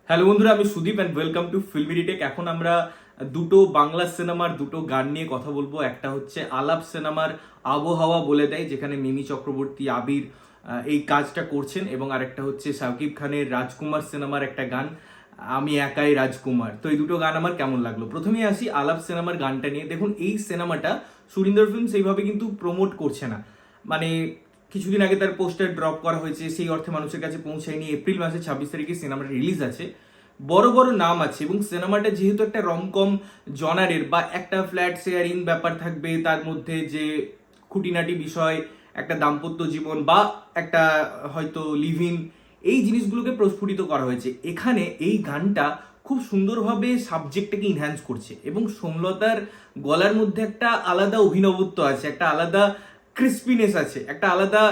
Hello বন্ধুরা, আমি Sudip and welcome to filmy retake. এখন আমরা দুটো বাংলা সিনেমার দুটো গান নিয়ে কথা বলবো। একটা হচ্ছে আলাপ সিনেমার আবহাওয়া বলে দেয়, যেখানে মিমি চক্রবর্তী, আবির এই কাজটা করছেন, এবং আরেকটা হচ্ছে শাকিব খানের রাজকুমার সিনেমার একটা গান, আমি একাই রাজকুমার। তো এই দুটো গান আমার কেমন লাগলো, প্রথমেই আসি আলাপ সিনেমার গানটা নিয়ে। দেখুন, এই সিনেমাটা সুরিন্দর ফিল্ম সেইভাবে কিন্তু প্রমোট করছে না। মানে কিছুদিন আগে তার পোস্টার ড্রপ করা হয়েছে, সেই অর্থে মানুষের কাছে পৌঁছায়নি। এপ্রিল মাসে 26 তারিখে সিনেমাটা রিলিজ আছে, বড় বড় নাম আছে, এবং সিনেমাটা যেহেতু একটা রমকম জনারের বা একটা ফ্ল্যাট শেয়ারিং ব্যাপার থাকবে, তার মধ্যে যে খুঁটিনাটি বিষয়, একটা দাম্পত্য জীবন বা একটা হয়তো লিভ ইন, এই জিনিসগুলোকে প্রস্ফুটিত করা হয়েছে। এখানে এই গানটা খুব সুন্দরভাবে সাবজেক্টটাকে ইনহ্যান্স করছে, এবং সোমলতার গলার মধ্যে একটা আলাদা অভিনবত্ব আছে, একটা আলাদা ক্রিস্পিনেস আছে, একটা আলাদা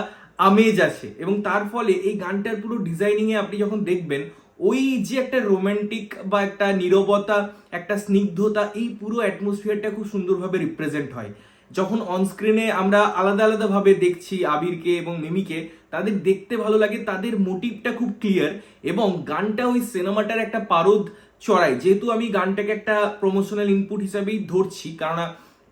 আমেজ আছে, এবং তার ফলে এই গানটার পুরো ডিজাইনিংয়ে আপনি যখন দেখবেন, ওই যে একটা রোমান্টিক বা একটা নীরবতা, একটা স্নিগ্ধতা, এই পুরো অ্যাটমসফিয়ারটা খুব সুন্দরভাবে রিপ্রেজেন্ট হয়। যখন অনস্ক্রিনে আমরা আলাদা আলাদাভাবে দেখছি আবিরকে এবং মিমিকে, তাদের দেখতে ভালো লাগে, তাদের মোটিভটা খুব ক্লিয়ার, এবং গানটা ওই সিনেমাটার একটা পারদ চড়ায়। যেহেতু আমি গানটাকে একটা প্রমোশনাল ইনপুট হিসাবেই ধরছি, কারণ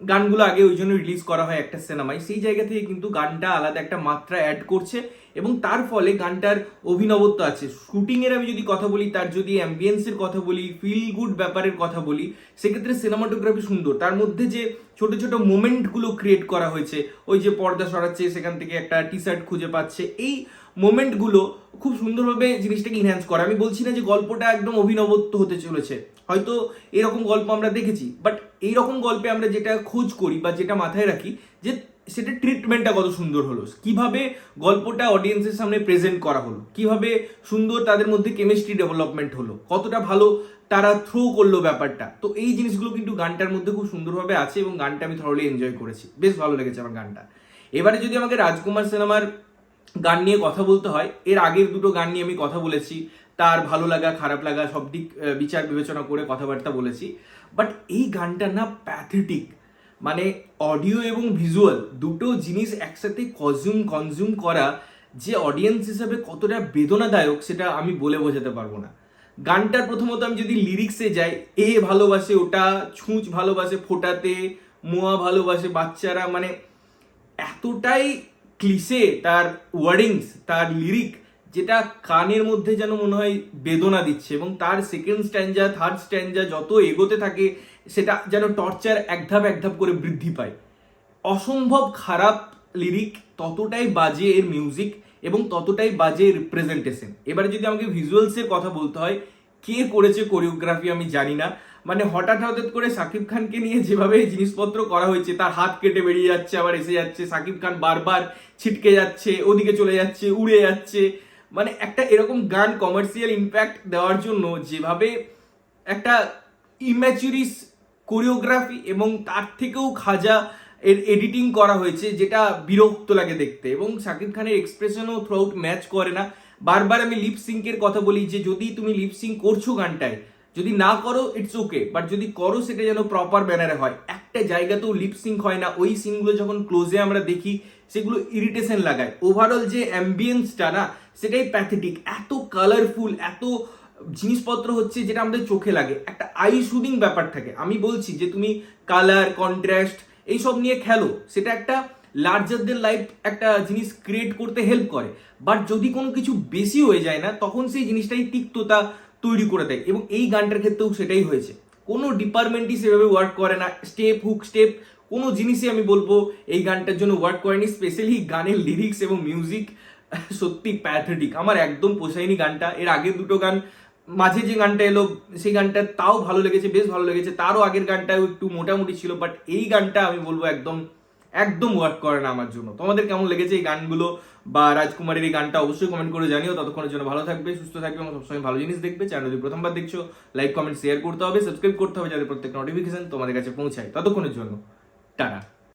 গানগুলো আগে ওই জন্য রিলিজ করা হয় একটা সিনেমায়, সেই জায়গা থেকে কিন্তু গানটা আলাদা একটা মাত্রা অ্যাড করছে, এবং তার ফলে গানটার অভিনবত্ব আছে। শুটিং এর আমি যদি কথা বলি, তার যদি অ্যাম্বিয়েন্সের কথা বলি, ফিল গুড ব্যাপারের কথা বলি, সেক্ষেত্রে সিনেমাটোগ্রাফি সুন্দর। তার মধ্যে যে ছোট ছোট মোমেন্টগুলো ক্রিয়েট করা হয়েছে, ওই যে পর্দা সরাচ্ছে, সেখান থেকে একটা টি শার্ট খুঁজে পাচ্ছে, এই মোমেন্টগুলো খুব সুন্দরভাবে জিনিসটাকে ইনহ্যান্স করে। আমি বলছি না যে গল্পটা একদম অভিনবত্ব হতে চলেছে, হয়তো এরকম গল্প আমরা দেখেছি, বাট এইরকম গল্পে আমরা যেটা খোঁজ করি বা যেটা মাথায় রাখি, যে সেটা ট্রিটমেন্টটা কত সুন্দর হলো, কিভাবে গল্পটা অডিয়েন্সের সামনে প্রেজেন্ট করা হলো, কিভাবে সুন্দর তাদের মধ্যে কেমিস্ট্রি ডেভেলপমেন্ট হলো, কতটা ভালো তারা থ্রো করলো ব্যাপারটা। তো এই জিনিসগুলো কিন্তু গানটার মধ্যে খুব সুন্দরভাবে আছে, এবং গানটা আমি থরলি এনজয় করেছি, বেশ ভালো লেগেছে আমার গানটা। এবারে যদি আমাকে রাজকুমার সিনেমার গান নিয়ে কথা বলতে হয়, এর আগের দুটো গান নিয়ে আমি কথা বলেছি, তার ভালো লাগা খারাপ লাগা সব দিক বিচার বিবেচনা করে কথাবার্তা বলেছি। বাট এই গানটা না প্যাথেটিক, মানে অডিও এবং ভিজুয়াল দুটো জিনিস একসাথে কনজিউম করা যে অডিয়েন্স হিসেবে কতটা বেদনাদায়ক, সেটা আমি বলে বোঝাতে পারবো না। গানটার প্রথমত আমি যদি লিরিক্সে যাই, এ ভালোবাসে ওটা, ছুঁচ ভালোবাসে ফোটাতে, মোয়া ভালোবাসে বাচ্চারা, মানে এতটাই ক্লিশে তার ওয়ার্ডিংস, তার লিরিক, যেটা কানের মধ্যে যেন মনে হয় বেদনা দিচ্ছে, এবং তার সেকেন্ড স্ট্যান্জা, থার্ড স্ট্যান্জা যত এগোতে থাকে, সেটা যেন টর্চার এক ধাপ করে বৃদ্ধি পায়। অসম্ভব খারাপ লিরিক, ততটাই বাজে এর মিউজিক, এবং ততটাই বাজে রিপ্রেজেন্টেশন। এবারে যদি আমাকে ভিজুয়ালসের কথা বলতে হয়, কে করেছে কোরিওগ্রাফি আমি জানি না, মানে হঠাৎ করে সাকিব খানকে নিয়ে যেভাবে জিনিসপত্র করা হয়েছে, তার হাত কেটে বেরিয়ে যাচ্ছে, আবার এসে যাচ্ছে, সাকিব খান বারবার ছিটকে যাচ্ছে, ওদিকে চলে যাচ্ছে, উড়ে যাচ্ছে, মানে একটা এরকম গান কমার্শিয়াল ইম্প্যাক্ট দেওয়ার জন্য যেভাবে একটা ইম্যাচুরিস কোরিওগ্রাফি এবং তার থেকেও খাজা এর এডিটিং করা হয়েছে, যেটা বিরক্ত লাগে দেখতে, এবং শাকিব খানের এক্সপ্রেশনও থ্রুআউট ম্যাচ করে না। বারবার আমি লিপ সিঙ্কের কথা বলি, যে যদি তুমি লিপ সিঙ্ক করছো গানটায়, যদি না করো ইটস ওকে, বাট যদি করো সেটা যেন প্রপার ব্যানারে হয়। একটা জায়গাতেও লিপ সিঙ্ক হয় না, ওই সিনগুলো যখন ক্লোজে আমরা দেখি, সেগুলো ইরিটেশন লাগায়। ওভারঅল যে অ্যাম্বিয়েন্সটা না, সেটাই প্যাথেটিক, এত কালারফুল, এত জিনিসপত্র হচ্ছে যেটা আমাদের চোখে লাগে, একটা আই শুটিং ব্যাপার থাকে। আমি বলছি যে তুমি কালার কন্ট্রাস্ট এইসব নিয়ে খেলো, সেটা একটা লার্জার দেন লাইফ একটা জিনিস ক্রিয়েট করতে হেল্প করে, বাট যদি কোনো কিছু বেশি হয়ে যায় না, তখন সেই জিনিসটাই তিক্ততা তৈরি করে দেয়, এবং এই গানটার ক্ষেত্রেও সেটাই হয়েছে। কোনো ডিপার্টমেন্টই সেভাবে ওয়ার্ক করে না, স্টেপ হুক স্টেপ কোনো জিনিসই আমি বলবো এই গানটার জন্য ওয়ার্ক করেনি। স্পেশালি গানের লিরিক্স এবং মিউজিক সত্যি প্যাথেটিক, আমার একদম পোষায়নি গানটা। এর আগের দুটো গান, মাঝে যে গানটা এলো সেই গানটা তাও ভালো লেগেছে, বেশ ভালো লেগেছে, তারও আগের গানটাও একটু মোটামুটি ছিল, বাট এই গানটা আমি বলবো একদম একদম ওয়ার্ক করে না আমার জন্য। তোমাদের কেমন লেগেছে এই গানগুলো, বা রাজকুমারের এই গানটা অবশ্যই কমেন্ট করে জানিও। ততক্ষণের জন্য ভালো থাকবে, সুস্থ থাকবে, এবং সবসময় ভালো জিনিস দেখবে। চ্যানেল যদি প্রথমবার দেখছো, লাইক কমেন্ট শেয়ার করতে হবে, সাবস্ক্রাইব করতে হবে, যাতে প্রত্যেকটা নোটিফিকেশন তোমাদের কাছে পৌঁছায়। ততক্ষণের জন্য টাটা।